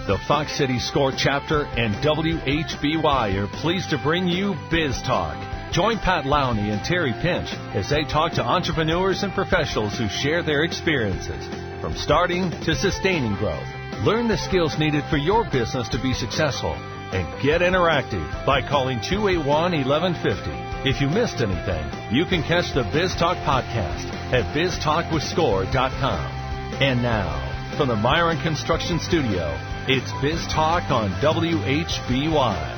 The Fox City Score Chapter and WHBY are pleased to bring you BizTalk. Join Pat Lowney and Terry Pinch as they talk to entrepreneurs and professionals who share their experiences, from starting to sustaining growth. Learn the skills needed for your business to be successful and get interactive by calling 281-1150. If you missed anything, you can catch the BizTalk podcast at BizTalkWithScore.com. And now, from the Myron Construction Studio, it's BizTalk on WHBY.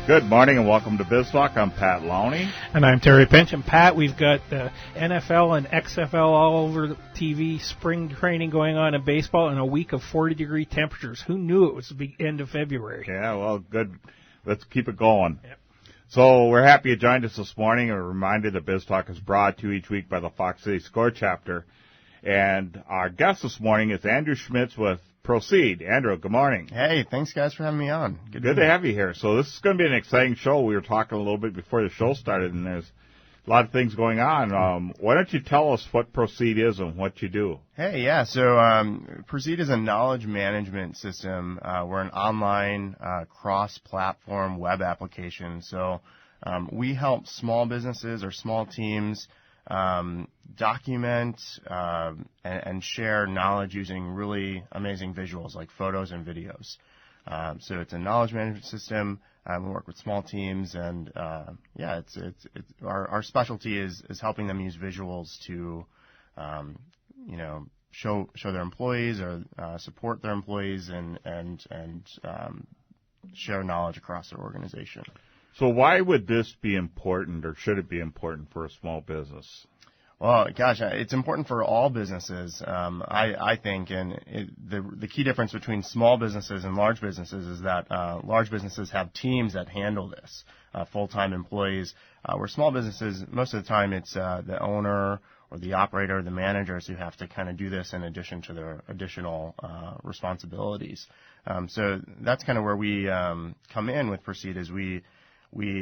Good morning and welcome to BizTalk. I'm Pat Lowney. And I'm Terry Pinch. And Pat, we've got the NFL and XFL all over the TV, spring training going on in baseball, and a week of 40-degree temperatures. Who knew it was the end of February? Yeah, well, good. Let's keep it going. Yep. So we're happy you joined us this morning. A reminder that BizTalk is brought to you each week by the Fox City Score Chapter. And our guest this morning is Andrew Schmitz with Proceed. Andrew, good morning. Hey, thanks, guys, for having me on. Good to have you here. So this is going to be an exciting show. We were talking a little bit before the show started, and there's a lot of things going on. Why don't you tell us what Proceed is and what you do? Hey, yeah. So Proceed is a knowledge management system. We're an online cross-platform web application. So we help small businesses or small teams document and share knowledge using really amazing visuals like photos and videos. So it's a knowledge management system. We work with small teams, and it's our specialty is helping them use visuals to show their employees or support their employees and share knowledge across their organization. So why would this be important, or should it be important for a small business? Well, gosh, it's important for all businesses, I think, and the key difference between small businesses and large businesses is that large businesses have teams that handle this, full-time employees, where small businesses, most of the time, it's the owner or the operator or the managers who have to kind of do this in addition to their additional responsibilities. So that's kind of where we come in with Proceed, is we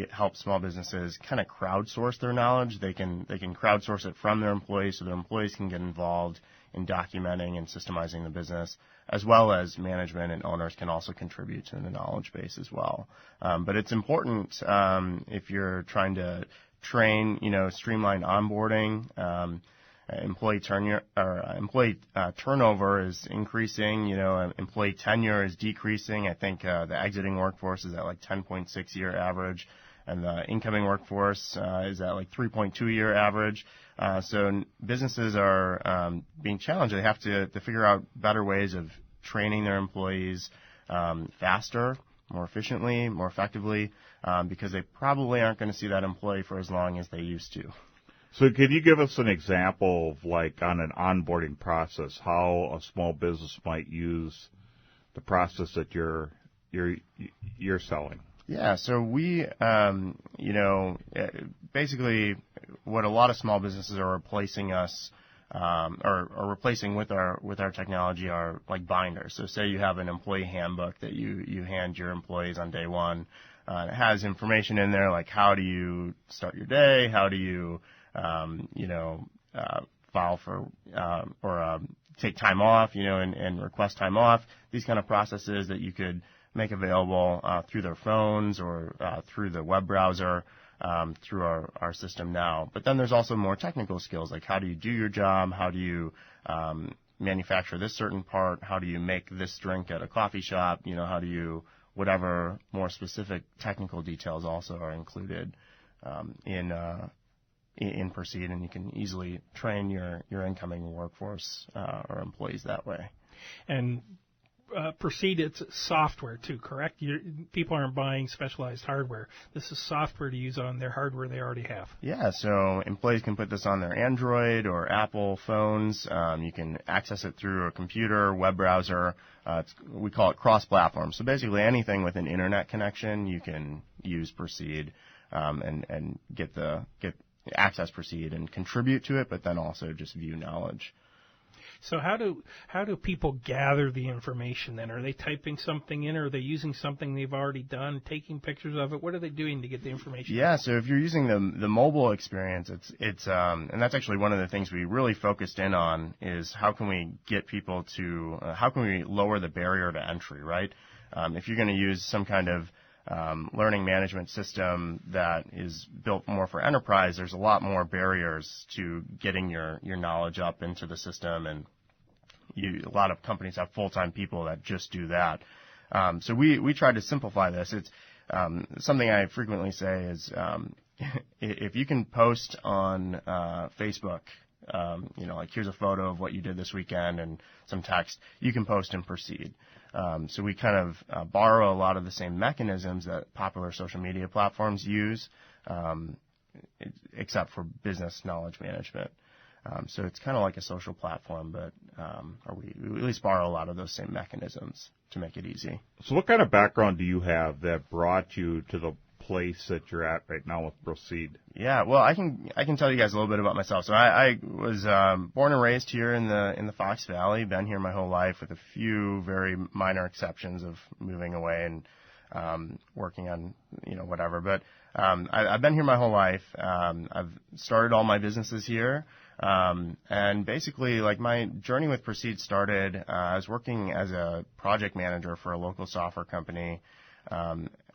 help small businesses kind of crowdsource their knowledge. They can crowdsource it from their employees, so their employees can get involved in documenting and systemizing the business, as well as management and owners can also contribute to the knowledge base as well. But it's important if you're trying to train, streamline onboarding. Employee turnover is increasing. Employee tenure is decreasing. I think the exiting workforce is at like 10.6 year average, and the incoming workforce is at like 3.2 year average. So businesses are being challenged. They have to figure out better ways of training their employees faster, more efficiently, more effectively, because they probably aren't going to see that employee for as long as they used to. So could you give us an example of, like, on an onboarding process, how a small business might use the process that you're selling? Yeah, so we, basically what a lot of small businesses are replacing us, or replacing with our technology are like binders. So say you have an employee handbook that you hand your employees on day one. It has information in there like how do you start your day, how do you file for or take time off, and request time off. These kind of processes that you could make available through their phones or through the web browser, through our system now. But then there's also more technical skills, like how do you do your job, how do you manufacture this certain part, how do you make this drink at a coffee shop, how do you, whatever more specific technical details also are included in Proceed, and you can easily train your incoming workforce or employees that way. And Proceed, it's software too, correct? People aren't buying specialized hardware. This is software to use on their hardware they already have. Yeah, so employees can put this on their Android or Apple phones. You can access it through a computer, web browser. We call it cross-platform. So basically anything with an internet connection, you can use Proceed and get access Proceed and contribute to it, but then also just view knowledge. So how do people gather the information then? Are they typing something in, or are they using something they've already done, taking pictures of it? What are they doing to get the information? Yeah, so if you're using the mobile experience, it's and that's actually one of the things we really focused in on is how can we get people to how can we lower the barrier to entry, right? If you're going to use some kind of learning management system that is built more for enterprise, there's a lot more barriers to getting your knowledge up into the system, and a lot of companies have full-time people that just do that. So we try to simplify this. It's something I frequently say is if you can post on Facebook, like here's a photo of what you did this weekend and some text, you can post and Proceed. So we kind of borrow a lot of the same mechanisms that popular social media platforms use, except for business knowledge management. So it's kind of like a social platform, but we at least borrow a lot of those same mechanisms to make it easy. So what kind of background do you have that brought you to the place that you're at right now with Proceed? Yeah, well, I can tell you guys a little bit about myself. So I was born and raised here in the Fox Valley. Been here my whole life, with a few very minor exceptions of moving away and working on whatever. But I've been here my whole life. I've started all my businesses here, and basically, like, my journey with Proceed started. I was working as a project manager for a local software company,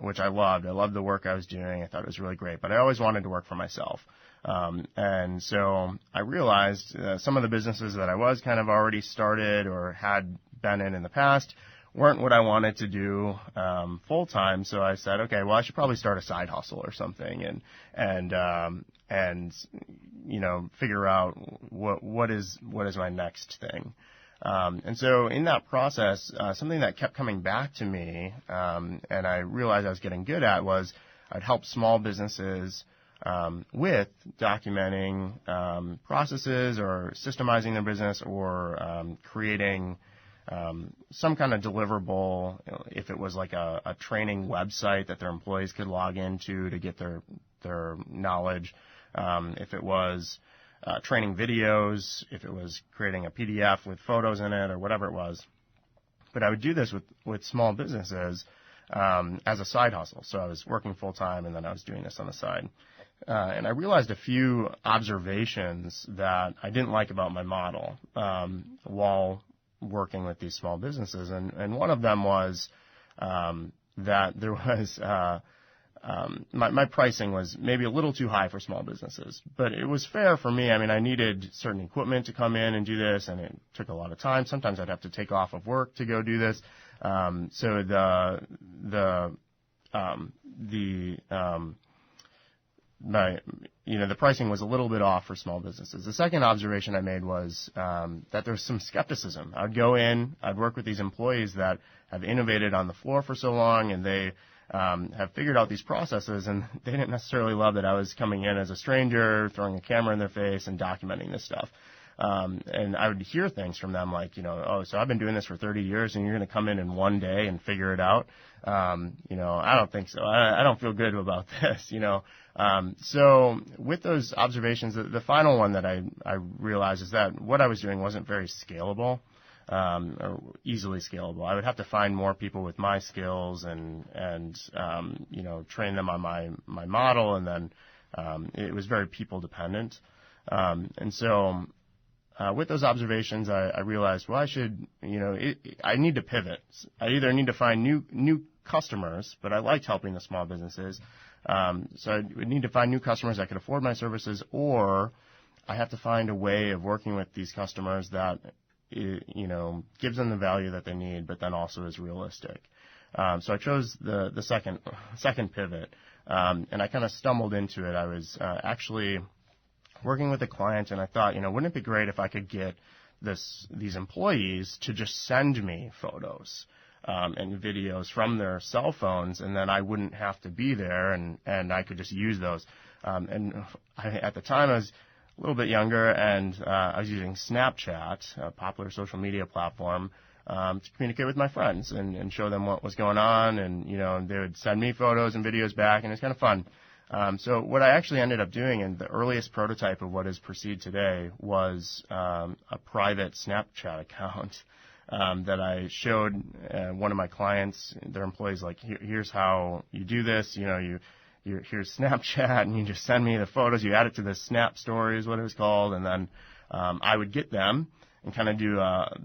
which I loved. I loved the work I was doing. I thought it was really great, but I always wanted to work for myself. And so I realized some of the businesses that I was kind of already started or had been in the past weren't what I wanted to do full time. So I said, okay, well, I should probably start a side hustle or something, and figure out what is my next thing. And so in that process, something that kept coming back to me, and I realized I was getting good at, was I'd help small businesses with documenting processes or systemizing their business, or creating some kind of deliverable, if it was like a training website that their employees could log into to get their knowledge, if it was training videos, if it was creating a PDF with photos in it, or whatever it was. But I would do this with small businesses as a side hustle. So I was working full time, and then I was doing this on the side. And I realized a few observations that I didn't like about my model while working with these small businesses. And one of them was that there was my pricing was maybe a little too high for small businesses, but it was fair for me. I mean, I needed certain equipment to come in and do this, and it took a lot of time. Sometimes I'd have to take off of work to go do this. So the pricing was a little bit off for small businesses. The second observation I made was that there's some skepticism. I'd go in, I'd work with these employees that have innovated on the floor for so long, and they have figured out these processes, and they didn't necessarily love that I was coming in as a stranger, throwing a camera in their face and documenting this stuff. And I would hear things from them like, oh, so I've been doing this for 30 years and you're going to come in one day and figure it out. I don't think so. I don't feel good about this, So with those observations, the final one that I realized is that what I was doing wasn't very scalable. Or easily scalable. I would have to find more people with my skills and train them on my model, and then it was very people dependent. And so with those observations, I realized, well, I need to pivot. I either need to find new customers, but I liked helping the small businesses. So I would need to find new customers that could afford my services, or I have to find a way of working with these customers that gives them the value that they need, but then also is realistic. So I chose the second pivot, and I kind of stumbled into it. I was actually working with a client, and I thought, wouldn't it be great if I could get these employees to just send me photos and videos from their cell phones, and then I wouldn't have to be there, and I could just use those. At the time, I was a little bit younger, and I was using Snapchat, a popular social media platform, to communicate with my friends and show them what was going on, and they would send me photos and videos back, and it's kind of fun. So what I actually ended up doing, and the earliest prototype of what is Proceed today, was a private Snapchat account that I showed one of my clients, their employees, like, here's how you do this. Here's Snapchat, and you just send me the photos. You add it to the Snap Story is what it was called, and then I would get them and kind of do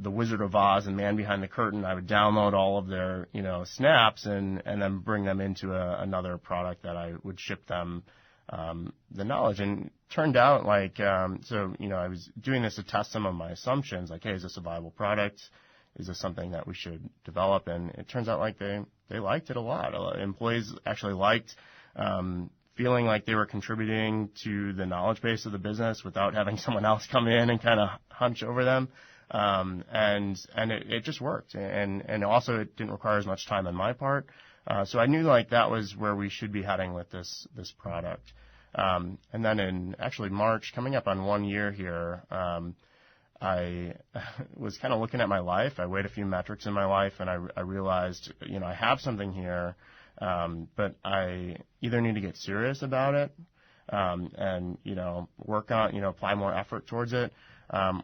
the Wizard of Oz and Man Behind the Curtain. I would download all of their snaps and then bring them into another product that I would ship them the knowledge. And it turned out like I was doing this to test some of my assumptions, like, hey, is this a viable product? Is this something that we should develop? And it turns out like they liked it a lot. Employees actually liked feeling like they were contributing to the knowledge base of the business without having someone else come in and kind of hunch over them. And it just worked. And also it didn't require as much time on my part. So I knew like that was where we should be heading with this product. And then in actually March, coming up on 1 year here, I was kind of looking at my life. I weighed a few metrics in my life, and I realized, I have something here, but I either need to get serious about it, and work on, apply more effort towards it,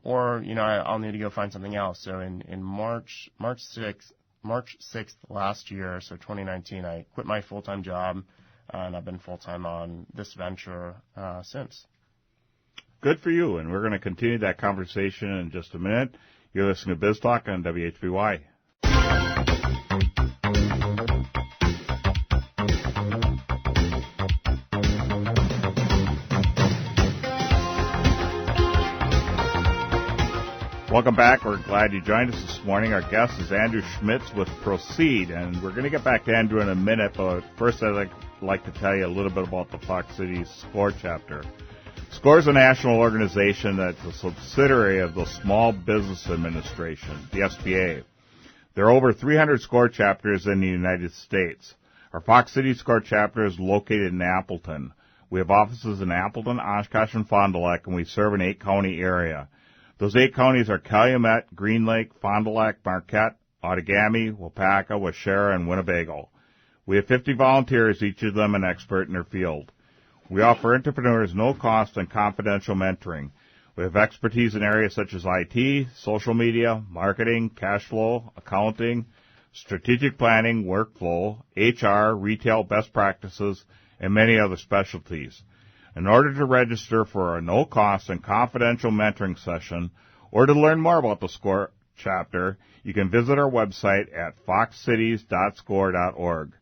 or I'll need to go find something else. So in March 6th last year, so 2019, I quit my full-time job, and I've been full-time on this venture since. Good for you, and we're going to continue that conversation in just a minute. You're listening to BizTalk on WHBY. Welcome back. We're glad you joined us this morning. Our guest is Andrew Schmitz with Proceed, and we're going to get back to Andrew in a minute, but first I'd like to tell you a little bit about the Fox City SCORE chapter. SCORE is a national organization that's a subsidiary of the Small Business Administration, the SBA. There are over 300 SCORE chapters in the United States. Our Fox City SCORE chapter is located in Appleton. We have offices in Appleton, Oshkosh, and Fond du Lac, and we serve an 8-county area. Those 8 counties are Calumet, Green Lake, Fond du Lac, Marquette, Outagamie, Wapaka, Waushara, and Winnebago. We have 50 volunteers, each of them an expert in their field. We offer entrepreneurs no-cost and confidential mentoring. We have expertise in areas such as IT, social media, marketing, cash flow, accounting, strategic planning, workflow, HR, retail best practices, and many other specialties. In order to register for a no-cost and confidential mentoring session or to learn more about the SCORE chapter, you can visit our website at foxcities.score.org.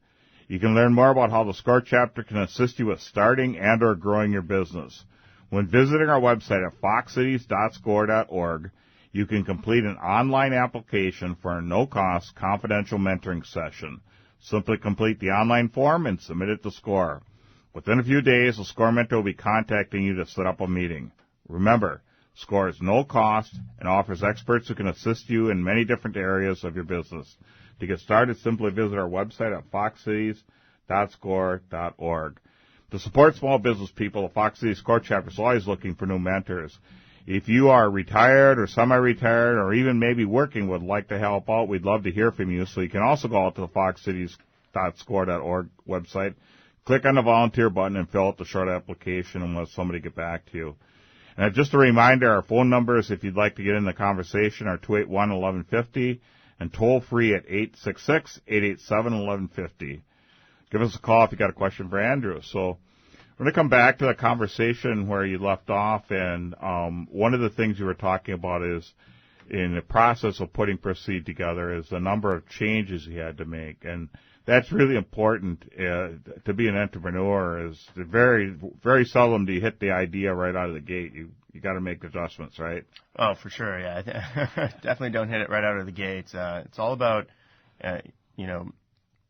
You can learn more about how the SCORE chapter can assist you with starting and or growing your business. When visiting our website at foxcities.score.org, you can complete an online application for a no-cost confidential mentoring session. Simply complete the online form and submit it to SCORE. Within a few days, the SCORE mentor will be contacting you to set up a meeting. Remember, SCORE is no cost and offers experts who can assist you in many different areas of your business. To get started, simply visit our website at foxcities.score.org. To support small business people, the Fox City SCORE chapter is always looking for new mentors. If you are retired or semi-retired or even maybe working would like to help out, we'd love to hear from you. So you can also go out to the foxcities.score.org website, click on the volunteer button, and fill out the short application and let somebody get back to you. And just a reminder, our phone numbers, if you'd like to get in the conversation, are 281-1150 and toll-free at 866-887-1150. Give us a call if you got a question for Andrew. So we're going to come back to the conversation where you left off, and one of the things you were talking about is in the process of putting Proceed together is the number of changes you had to make. And that's really important to be an entrepreneur. Is very, very seldom do you hit the idea right out of the gate. You got to make adjustments, right? Oh, for sure, yeah. Definitely don't hit it right out of the gate. It's all about,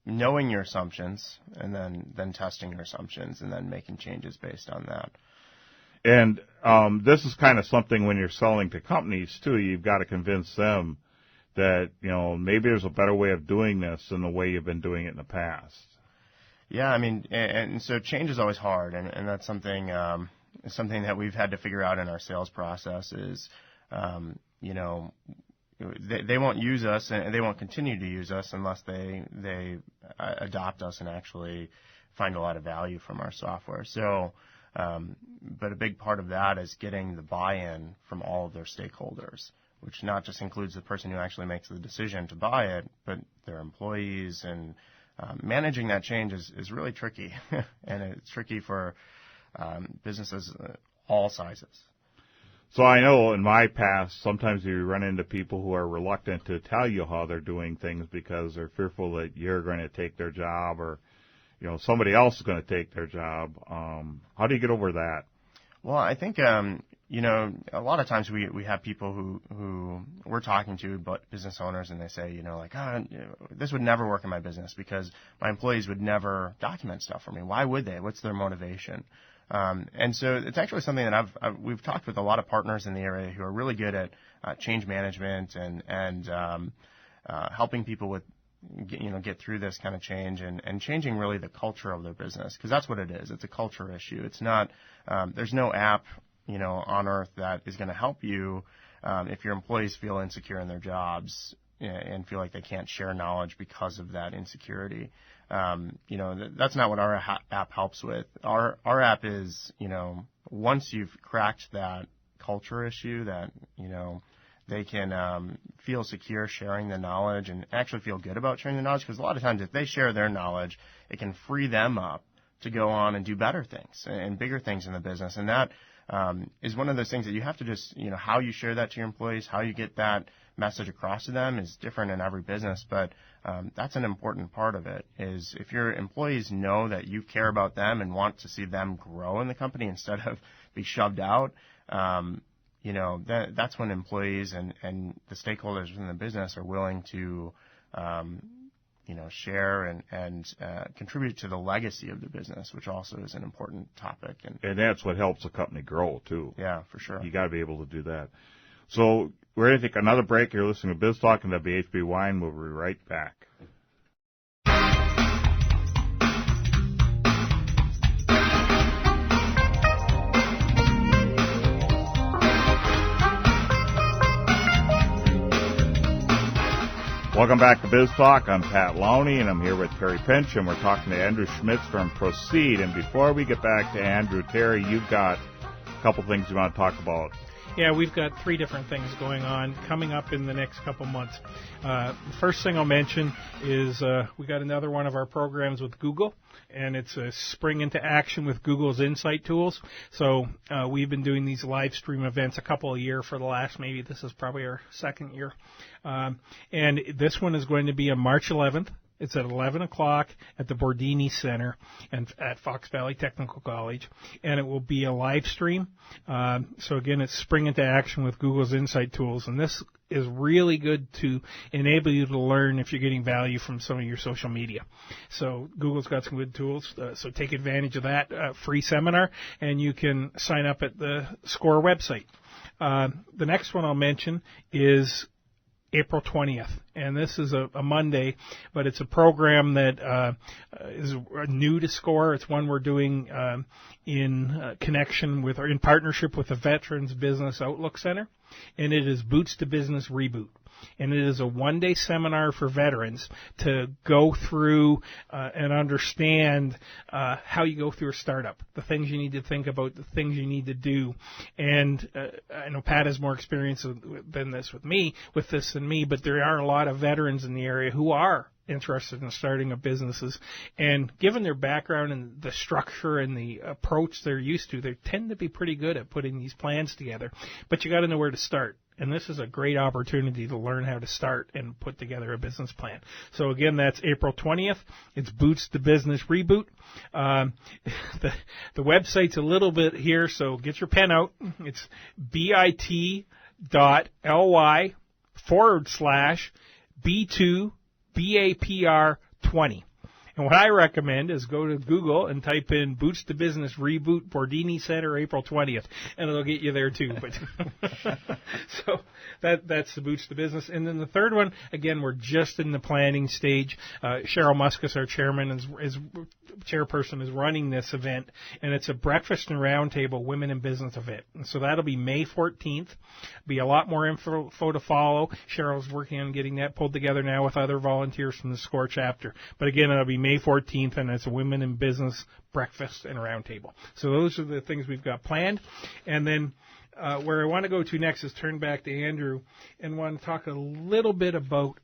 knowing your assumptions and then testing your assumptions and then making changes based on that. And this is kind of something when you're selling to companies, too. You've got to convince them that, maybe there's a better way of doing this than the way you've been doing it in the past. Yeah, I mean, and so change is always hard, and that's something that we've had to figure out in our sales process is, they won't use us and they won't continue to use us unless they adopt us and actually find a lot of value from our software. So, but a big part of that is getting the buy-in from all of their stakeholders, which not just includes the person who actually makes the decision to buy it, but their employees. And managing that change is really tricky, and it's tricky for businesses all sizes. So I know in my past, sometimes you run into people who are reluctant to tell you how they're doing things because they're fearful that you're going to take their job, or somebody else is going to take their job. How do you get over that? Well, I think a lot of times we have people who we're talking to, but business owners, and they say, this would never work in my business because my employees would never document stuff for me. Why would they? What's their motivation? And so it's actually something that we've talked with a lot of partners in the area who are really good at change management and helping people with get through this kind of change and changing really the culture of their business, because that's what it is. It's a culture issue. It's not there's no app on earth that is going to help you if your employees feel insecure in their jobs and feel like they can't share knowledge because of that insecurity. That's not what our app helps with. Our app is, once you've cracked that culture issue, that, they can feel secure sharing the knowledge and actually feel good about sharing the knowledge, because a lot of times if they share their knowledge, it can free them up to go on and do better things and bigger things in the business. And that is one of those things that you have to just, how you share that to your employees, how you get that message across to them is different in every business. But that's an important part of it, is if your employees know that you care about them and want to see them grow in the company instead of be shoved out, that's when employees and the stakeholders within the business are willing to, share and contribute to the legacy of the business, which also is an important topic. And that's what helps a company grow, too. Yeah, for sure. You got to be able to do that. So we're going to take another break. You're listening to BizTalk and WHBY, and we'll be right back. Welcome back to BizTalk. I'm Pat Lowney, and I'm here with Terry Pinch, and we're talking to Andrew Schmitz from Proceed. And before we get back to Andrew, Terry, you've got a couple things you want to talk about. Yeah, we've got 3 different things going on coming up in the next couple months. The first thing I'll mention is we got another one of our programs with Google, and it's a spring into action with Google's Insight tools. So we've been doing these live stream events a couple a year for the last, maybe this is probably our second year. And this one is going to be on March 11th. It's at 11 o'clock at the Bordini Center and at Fox Valley Technical College, and it will be a live stream. So again, it's spring into action with Google's Insight tools, and this is really good to enable you to learn if you're getting value from some of your social media. So Google's got some good tools, so take advantage of that free seminar, and you can sign up at the SCORE website. The next one I'll mention is April 20th, and this is a Monday, but it's a program that is new to SCORE. It's one we're doing in connection with or in partnership with the Veterans Business Outlook Center, and it is Boots to Business Reboot. And it is a one-day seminar for veterans to go through and understand how you go through a startup, the things you need to think about, the things you need to do. And I know Pat has more experience than this with this than me, but there are a lot of veterans in the area who are interested in starting up businesses, and given their background and the structure and the approach they're used to, they tend to be pretty good at putting these plans together, but you got to know where to start. And this is a great opportunity to learn how to start and put together a business plan. So again, that's April 20th. It's Boots to Business Reboot. The website's a little bit here, so get your pen out. It's bit.ly/B2BAPR20. And what I recommend is go to Google and type in Boots to Business Reboot Bordini Center April 20th, and it'll get you there too. But so that's the Boots to Business. And then the third one, again, we're just in the planning stage. Cheryl Muskus, our chairman, is chairperson, is running this event, and it's a breakfast and roundtable women in business event. And so that'll be May 14th. Be a lot more info to follow. Cheryl's working on getting that pulled together now with other volunteers from the SCORE chapter. But again, it'll be May 14th, and it's a women in business breakfast and roundtable. So those are the things we've got planned. And then where I want to go to next is turn back to Andrew and want to talk a little bit about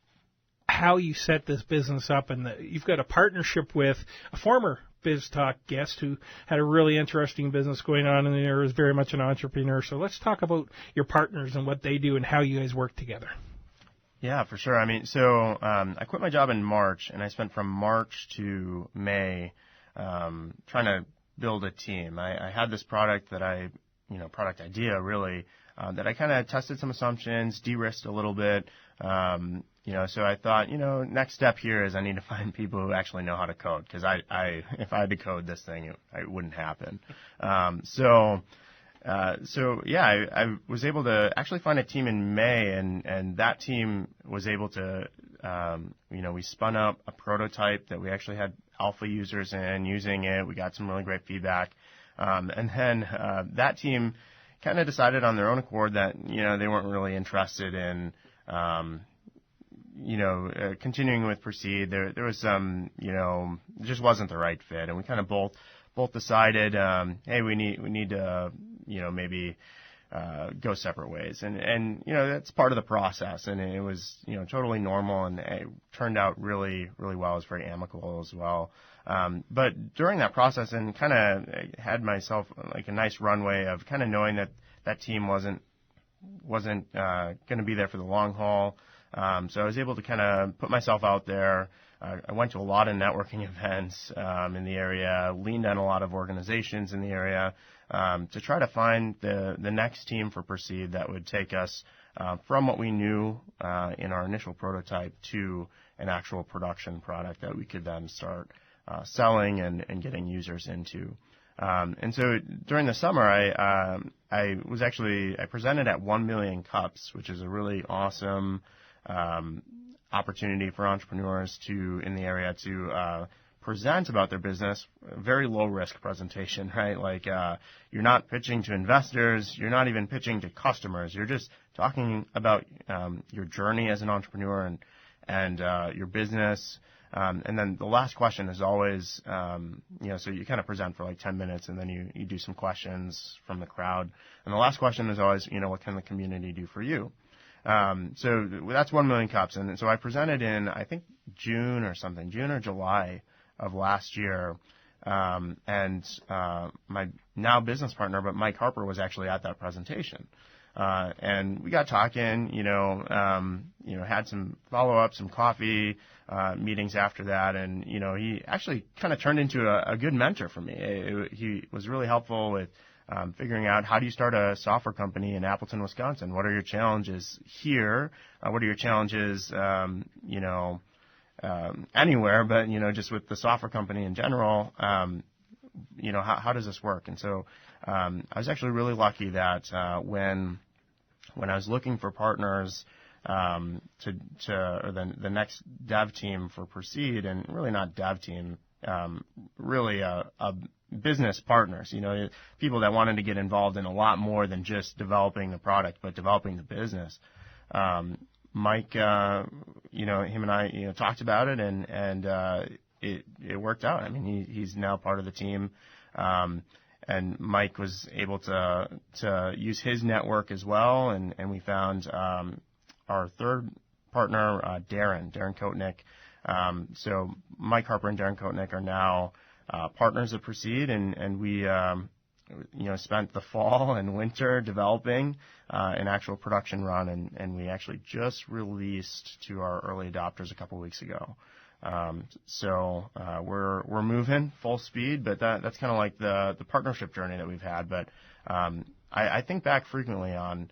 how you set this business up. And you've got a partnership with a former BizTalk guest who had a really interesting business going on, and there is very much an entrepreneur. So let's talk about your partners and what they do and how you guys work together. Yeah, for sure. I mean, so I quit my job in March, and I spent from March to May trying to build a team. I had this product that product idea really, that I kind of tested some assumptions, de-risked a little bit. So I thought, next step here is I need to find people who actually know how to code, because if I had to code this thing, it wouldn't happen. I was able to actually find a team in May, and that team was able to, we spun up a prototype that we actually had alpha users in using it. We got some really great feedback. And then that team kind of decided on their own accord that, they weren't really interested in, continuing with Proceed. There was some, it just wasn't the right fit. And we kind of both decided, hey, we need to, maybe go separate ways. And that's part of the process. And it was, totally normal, and it turned out really, really well. It was very amicable as well. But during that process, and kind of had myself like a nice runway of kind of knowing that team wasn't going to be there for the long haul. So I was able to kind of put myself out there. I went to a lot of networking events in the area, leaned on a lot of organizations in the area to try to find the next team for Proceed that would take us from what we knew in our initial prototype to an actual production product that we could then start selling and getting users into. And so during the summer, I presented at 1 Million Cups, which is a really awesome opportunity for entrepreneurs in the area to present about their business. Very low risk presentation, right? Like you're not pitching to investors, you're not even pitching to customers. You're just talking about your journey as an entrepreneur and your business. And then the last question is always, so you kind of present for like 10 minutes, and then you do some questions from the crowd. And the last question is always, what can the community do for you? So that's 1 Million Cups. And so I presented in, I think, June or July of last year. And my now business partner, but Mike Harper, was actually at that presentation. And we got talking, had some follow-up, some coffee meetings after that. And, he actually kind of turned into a good mentor for me. He was really helpful with figuring out, how do you start a software company in Appleton, Wisconsin? What are your challenges here? What are your challenges, anywhere, but, just with the software company in general, how does this work? And so I was actually really lucky that when I was looking for partners or the next dev team for Proceed, and really not dev team, really a business partners, people that wanted to get involved in a lot more than just developing the product, but developing the business. Mike, him and I, talked about it, and it worked out. I mean, he's now part of the team. And Mike was able to use his network as well, and we found our third partner, Darren Kotnick. So Mike Harper and Darren Kotnick are now partners of Proceed, and we spent the fall and winter developing an actual production run, and we actually just released to our early adopters a couple weeks ago. So we're moving full speed, but that's kind of like the partnership journey that we've had. But I think back frequently on,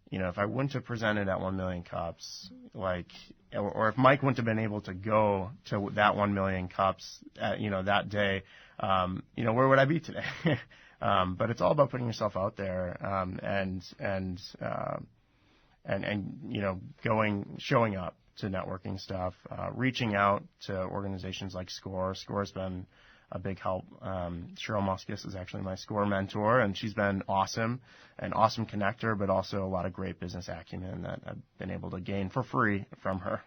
if I wouldn't have presented at 1 Million Cups, or if Mike wouldn't have been able to go to that 1 Million Cups that day, where would I be today? But it's all about putting yourself out there, and showing up to networking stuff, reaching out to organizations like SCORE. SCORE has been a big help. Cheryl Muskus is actually my SCORE mentor, and she's been awesome, an awesome connector, but also a lot of great business acumen that I've been able to gain for free from her,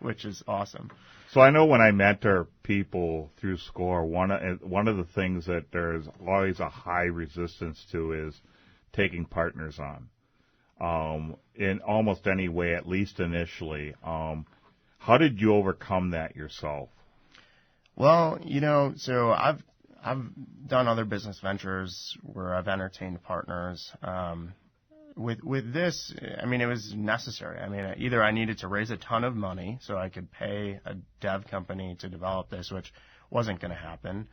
which is awesome. So I know when I mentor people through SCORE, one of the things that there's always a high resistance to is taking partners on, in almost any way, at least initially. How did you overcome that yourself? Well, so I've done other business ventures where I've entertained partners. With this, I mean, it was necessary. I mean, either I needed to raise a ton of money so I could pay a dev company to develop this, which wasn't going to happen,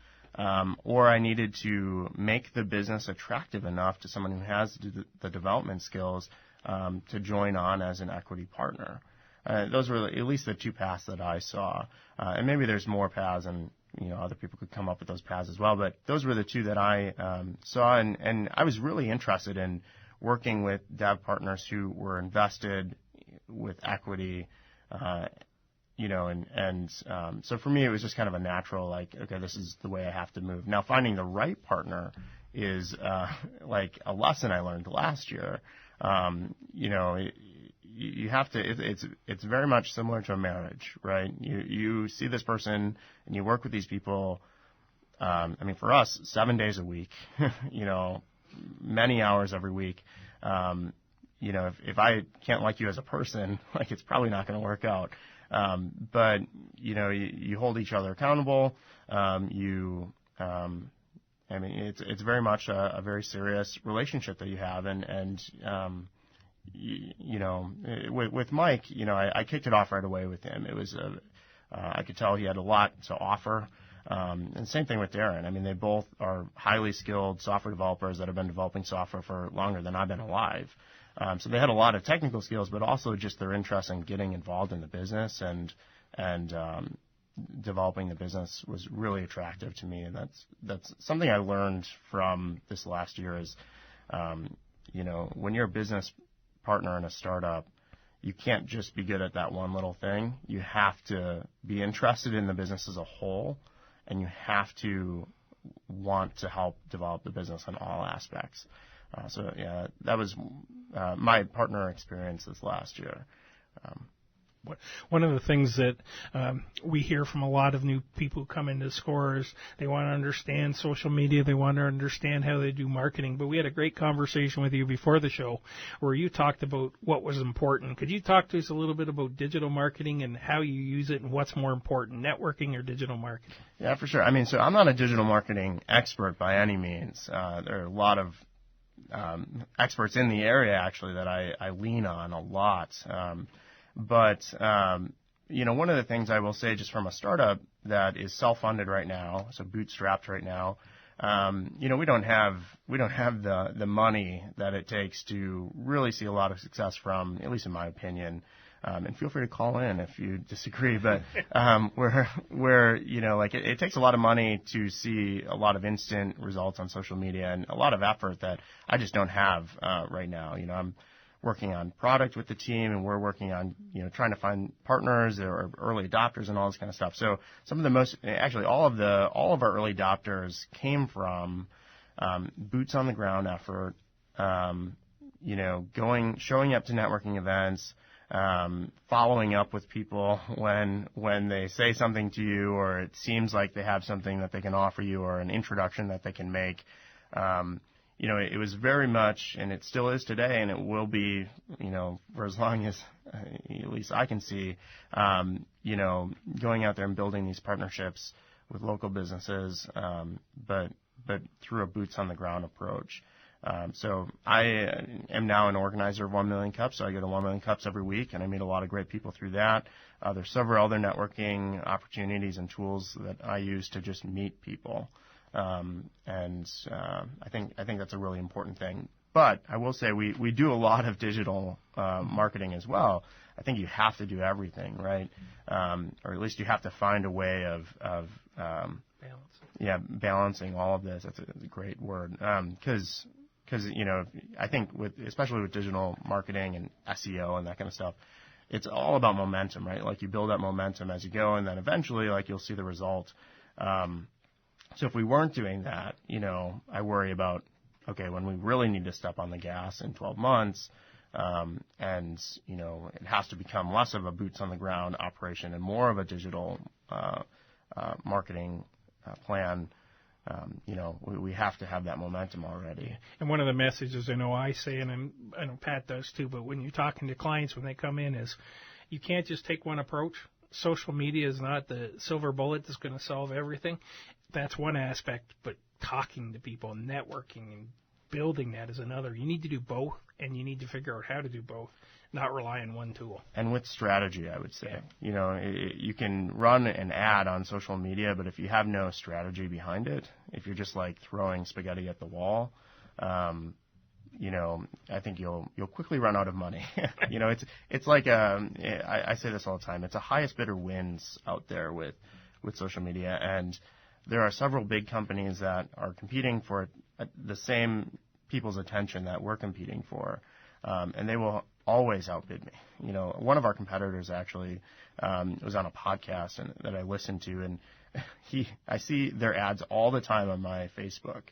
or I needed to make the business attractive enough to someone who has the development skills to join on as an equity partner. Those were at least the two paths that I saw. And maybe there's more paths, and other people could come up with those paths as well. But those were the two that I saw, and I was really interested in working with dev partners who were invested with equity, so for me it was just kind of a natural, like, okay, this is the way I have to move. Now, finding the right partner is like a lesson I learned last year. You have to. It's very much similar to a marriage, right? You see this person and you work with these people. I mean, for us, 7 days a week, many hours every week. If I can't like you as a person, like, it's probably not going to work out. But you hold each other accountable. I mean, it's very much a very serious relationship that you have, and with Mike, I kicked it off right away with him. It was I could tell he had a lot to offer. And same thing with Darren. I mean, they both are highly skilled software developers that have been developing software for longer than I've been alive. So they had a lot of technical skills, but also just their interest in getting involved in the business and developing the business was really attractive to me. And that's something I learned from this last year is, when you're a business partner in a startup, you can't just be good at that one little thing. You have to be interested in the business as a whole, and you have to want to help develop the business in all aspects. So that was my partner experience this last year. One of the things that we hear from a lot of new people who come into SCORE is they want to understand social media, they want to understand how they do marketing. But we had a great conversation with you before the show where you talked about what was important. Could you talk to us a little bit about digital marketing and how you use it and what's more important, networking or digital marketing? Yeah, for sure. I mean, so I'm not a digital marketing expert by any means. There are a lot of experts in the area, actually, that I lean on a lot. But one of the things I will say just from a startup that is self-funded right now, so bootstrapped right now, we don't have the money that it takes to really see a lot of success from, at least in my opinion. And feel free to call in if you disagree, but it takes a lot of money to see a lot of instant results on social media and a lot of effort that I just don't have right now. I'm working on product with the team, and we're working on trying to find partners or early adopters and all this kind of stuff. So some of the all of our early adopters came from boots on the ground effort. Showing up to networking events, following up with people when they say something to you or it seems like they have something that they can offer you or an introduction that they can make. It was very much, and it still is today, and it will be, for as long as at least I can see, going out there and building these partnerships with local businesses, but through a boots on the ground approach. So I am now an organizer of 1 Million Cups, so I go to 1 Million Cups every week, and I meet a lot of great people through that. There's several other networking opportunities and tools that I use to just meet people. I think that's a really important thing. But I will say we do a lot of digital marketing as well. I think you have to do everything, right? Or at least you have to find a way of balancing all of this. That's a great word. Because I think especially with digital marketing and SEO and that kind of stuff, it's all about momentum, right? Like you build up momentum as you go, and then eventually, like, you'll see the result. So if we weren't doing that, I worry about, okay, when we really need to step on the gas in 12 months, and it has to become less of a boots on the ground operation and more of a digital marketing plan. We have to have that momentum already. And one of the messages I know I say, and I know Pat does too, but when you're talking to clients when they come in, is you can't just take one approach. Social media is not the silver bullet that's going to solve everything. That's one aspect, but talking to people, networking, and building that is another. You need to do both, and you need to figure out how to do both, not rely on one tool. And with strategy, I would say. You can run an ad on social media, but if you have no strategy behind it, if you're just like throwing spaghetti at the wall, I think you'll quickly run out of money. It's like I say this all the time. It's a highest bidder wins out there with social media, and there are several big companies that are competing for the same people's attention that we're competing for, and they will always outbid me. One of our competitors actually was on a podcast that I listened to, and I see their ads all the time on my Facebook,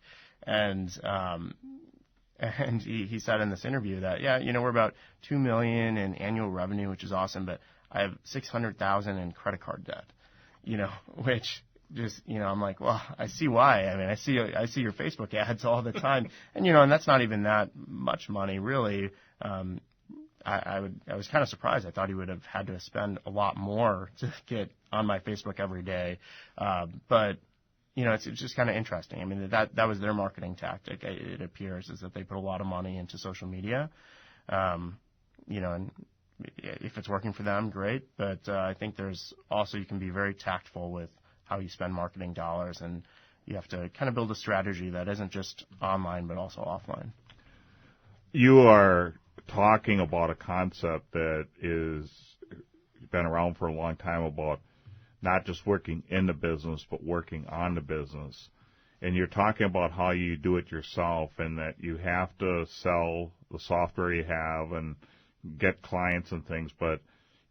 and he said in this interview that we're about $2 million in annual revenue, which is awesome, but I have $600,000 in credit card debt. Which just I'm like, well, I see why. I mean, I see your Facebook ads all the time, and and that's not even that much money really. I was kind of surprised. I thought he would have had to spend a lot more to get on my Facebook every day. But it's just kind of interesting. I mean, that was their marketing tactic. It appears is that they put a lot of money into social media. And if it's working for them, great. But I think there's also, you can be very tactful with how you spend marketing dollars, and you have to kind of build a strategy that isn't just online but also offline. You are talking about a concept that is been around for a long time, about not just working in the business but working on the business. And you're talking about how you do it yourself, and that you have to sell the software you have and get clients and things, but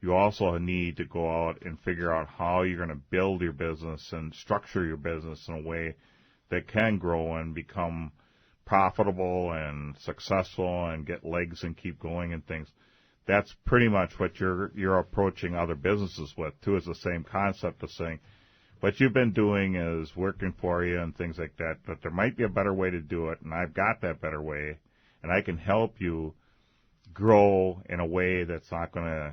you also need to go out and figure out how you're going to build your business and structure your business in a way that can grow and become profitable and successful and get legs and keep going and things. That's pretty much what you're approaching other businesses with too. Is the same concept of saying what you've been doing is working for you and things like that, but there might be a better way to do it, and I've got that better way, and I can help you grow in a way that's not going to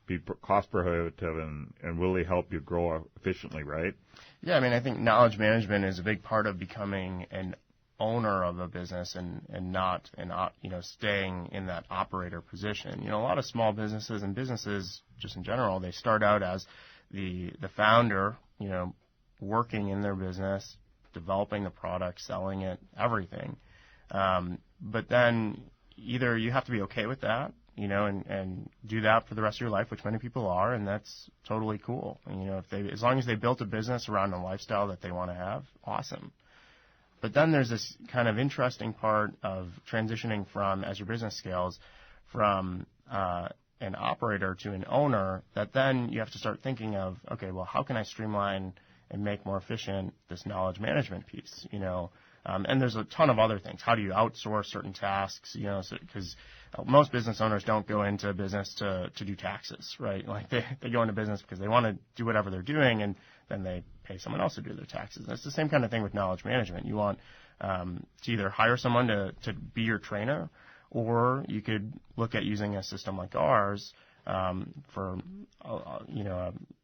be cost prohibitive and really help you grow efficiently, right? Yeah, I mean, I think knowledge management is a big part of becoming an owner of a business and not staying in that operator position. A lot of small businesses and businesses just in general, they start out as the founder, working in their business, developing the product, selling it, everything. But then either you have to be okay with that, and do that for the rest of your life, which many people are, and that's totally cool. As long as they built a business around a lifestyle that they want to have, awesome. But then there's this kind of interesting part of transitioning from, as your business scales, from an operator to an owner, that then you have to start thinking of, okay, well, how can I streamline and make more efficient this knowledge management piece, and there's a ton of other things. How do you outsource certain tasks, because most business owners don't go into business to do taxes, right? Like they go into business because they want to do whatever they're doing, and then they pay someone else to do their taxes. That's the same kind of thing with knowledge management. You want to either hire someone to be your trainer, or you could look at using a system like ours for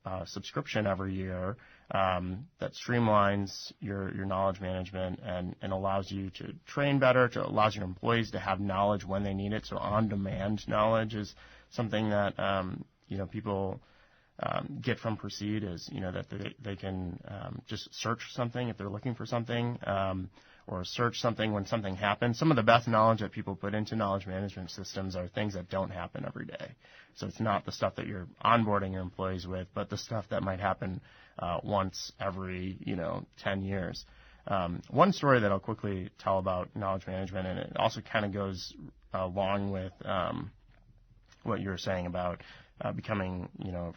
a subscription every year that streamlines your knowledge management and allows you to train better, allows your employees to have knowledge when they need it. So on-demand knowledge is something that people get from Proceed, is that they can just search something if they're looking for something, or search something when something happens. Some of the best knowledge that people put into knowledge management systems are things that don't happen every day. So it's not the stuff that you're onboarding your employees with, but the stuff that might happen once every 10 years. One story that I'll quickly tell about knowledge management, and it also kind of goes along with what you were saying about becoming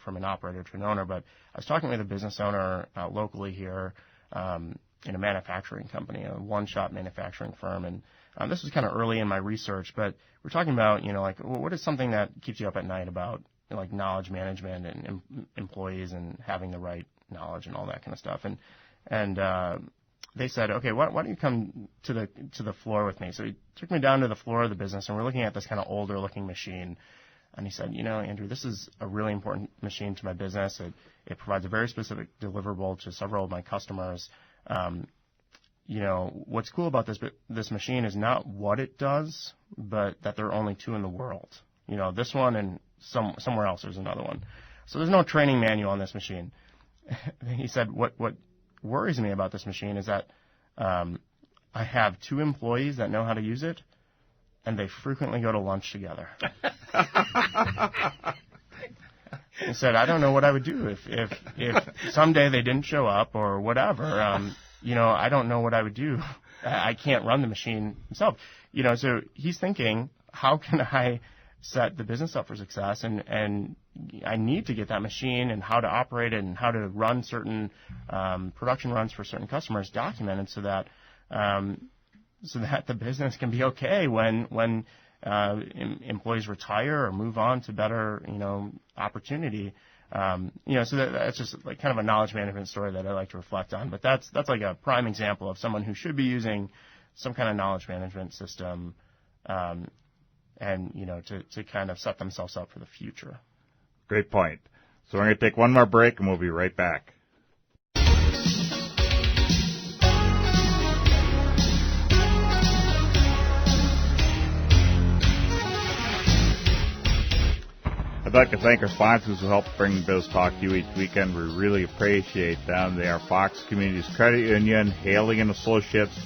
from an operator to an owner. But I was talking with a business owner locally here in a manufacturing company, a one-shop manufacturing firm. And this was kind of early in my research, but we're talking about, like, what is something that keeps you up at night about, like, knowledge management and employees and having the right knowledge and all that kind of stuff. And they said, okay, why don't you come to the floor with me? So he took me down to the floor of the business, and we're looking at this kind of older looking machine. And he said, Andrew, this is a really important machine to my business. It provides a very specific deliverable to several of my customers. What's cool about this machine is not what it does, but that there are only two in the world. This one and somewhere else there's another one. So there's no training manual on this machine. He said, what worries me about this machine is that I have two employees that know how to use it, and they frequently go to lunch together. He said, I don't know what I would do if someday they didn't show up or whatever. I don't know what I would do. I can't run the machine myself. So he's thinking, how can I set the business up for success? And I need to get that machine and how to operate it and how to run certain production runs for certain customers documented so that the business can be okay when employees retire or move on to better, opportunity. So that's just like kind of a knowledge management story that I like to reflect on. But that's like a prime example of someone who should be using some kind of knowledge management system, and to kind of set themselves up for the future. Great point. So we're going to take one more break, and we'll be right back. I'd like to thank our sponsors who help bring BizTalk to you each weekend. We really appreciate them. They are Fox Communities Credit Union, Haley & Associates,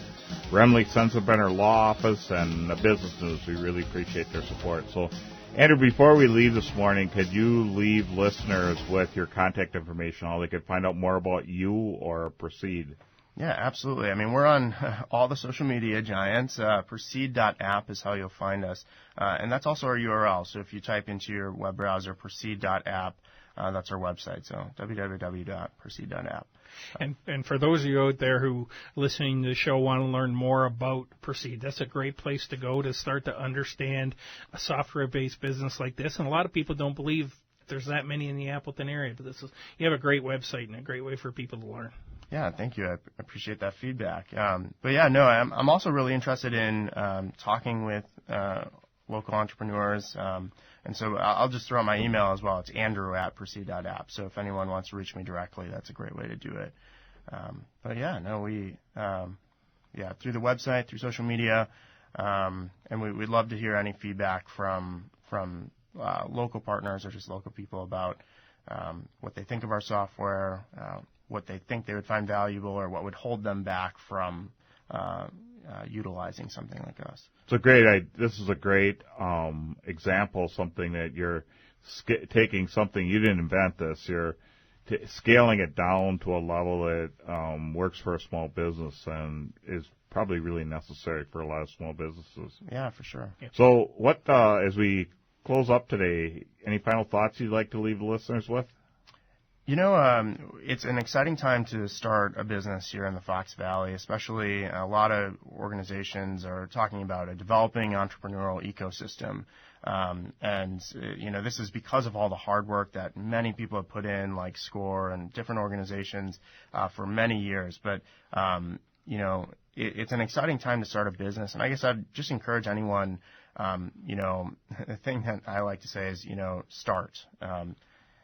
Remley Sensenbrenner Law Office, and the Business News. We really appreciate their support. So, Andrew, before we leave this morning, could you leave listeners with your contact information, how they could find out more about you or Proceed? Yeah, absolutely. I mean, we're on all the social media giants. Proceed.app is how you'll find us. And that's also our URL. So if you type into your web browser Proceed.app, that's our website. So www.proceed.app. And for those of you out there who listening to the show want to learn more about Proceed, that's a great place to go to start to understand a software-based business like this. And a lot of people don't believe there's that many in the Appleton area, but you have a great website and a great way for people to learn. Yeah, thank you. I appreciate that feedback. But yeah, no, I'm also really interested in talking with local entrepreneurs. And so I'll just throw out my email as well. It's andrew@proceed.app. So if anyone wants to reach me directly, that's a great way to do it. But yeah, no, through the website, through social media, and we'd love to hear any feedback from local partners or just local people about what they think of our software, what they think they would find valuable, or what would hold them back from utilizing something like us. This is a great example, something that you're taking something, you didn't invent this, you're scaling it down to a level that works for a small business and is probably really necessary for a lot of small businesses. Yeah, for sure. Yeah. So as we close up today, any final thoughts you'd like to leave the listeners with? It's an exciting time to start a business here in the Fox Valley, especially a lot of organizations are talking about a developing entrepreneurial ecosystem. This is because of all the hard work that many people have put in, like SCORE and different organizations, for many years. But, it's an exciting time to start a business. And I guess I'd just encourage anyone, the thing that I like to say is, start.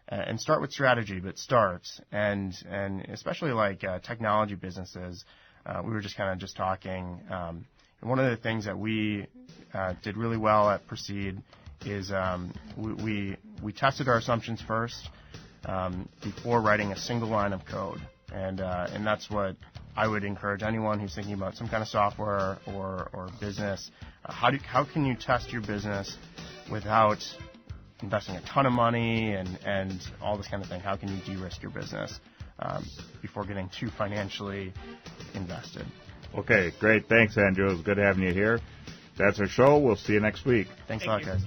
And start with strategy, but start. And especially like technology businesses, we were just talking. One of the things that we did really well at Proceed is we tested our assumptions first before writing a single line of code. And that's what I would encourage anyone who's thinking about some kind of software or business. How can you test your business without investing a ton of money and all this kind of thing? How can you de-risk your business before getting too financially invested? Okay, great. Thanks, Andrew. It was good having you here. That's our show. We'll see you next week. Thanks a lot, guys.